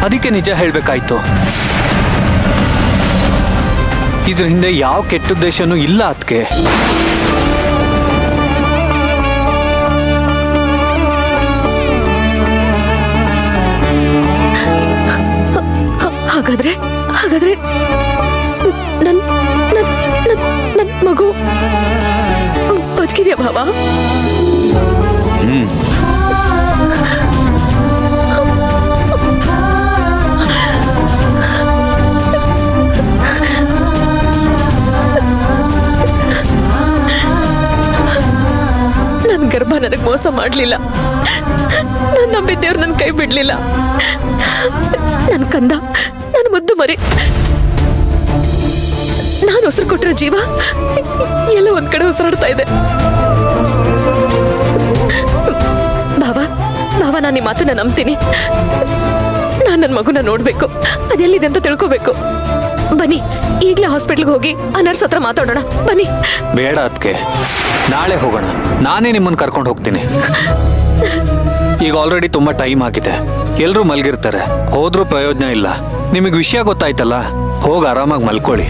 ಅದಕ್ಕೆ ನಿಜ ಹೇಳ್ಬೇಕಾಯ್ತು. ಇದ್ರ ಹಿಂದೆ ಯಾವ ಕೆಟ್ಟ ಉದ್ದೇಶನೂ ಇಲ್ಲ ಅದಕ್ಕೆ. ಹಾಗಾದ್ರೆ ನನ್ ಮಗು ಬದುಕಿದ್ಯಾ ಭಾವ? ನನ್ ಗರ್ಭ ನನಗ್ ಮೋಸ ಮಾಡ್ಲಿಲ್ಲ. ನಾನ್ ನಂಬಿದ್ದೇವ್ರು ನನ್ ಕೈ ಬಿಡ್ಲಿಲ್ಲ. ನನ್ ಕಂದ, ನನ್ ಮುದ್ದು ಮರಿ, ನಾನು ಉಸಿರು ಕೊಟ್ಟಿರೋ ಜೀವ ಎಲ್ಲ ಒಂದ್ ಕಡೆ ಉಸಿರಾಡ್ತಾ ಇದೆ. ಬಾಬಾ, ನಾನು ಈ ಮಾತನ್ನ ನಂಬ್ತೀನಿ. ನಾನ್ ನನ್ ಮಗುನ ನೋಡ್ಬೇಕು, ಅದೆಲ್ಲಿದೆ ಅಂತ ತಿಳ್ಕೋಬೇಕು. ಬನ್ನಿ, ಈಗ್ಲೇ ಹಾಸ್ಪಿಟ್ಲ್ಗೆ ಹೋಗಿ ಆ ನರ್ಸ್ ಹತ್ರ ಮಾತಾಡೋಣ. ಬನ್ನಿ. ಬೇಡ ಅದಕ್ಕೆ, ನಾಳೆ ಹೋಗೋಣ. ನಾನೇ ನಿಮ್ಮನ್ನ ಕರ್ಕೊಂಡು ಹೋಗ್ತೀನಿ. ಈಗ ಆಲ್ರೆಡಿ ತುಂಬಾ ಟೈಮ್ ಆಗಿದೆ, ಎಲ್ರೂ ಮಲ್ಗಿರ್ತಾರೆ. ಹೋದ್ರೂ ಪ್ರಯೋಜನ ಇಲ್ಲ. ನಿಮಗೆ ವಿಷಯ ಗೊತ್ತಾಯ್ತಲ್ಲ, ಹೋಗಿ ಆರಾಮಾಗಿ ಮಲ್ಕೊಳ್ಳಿ.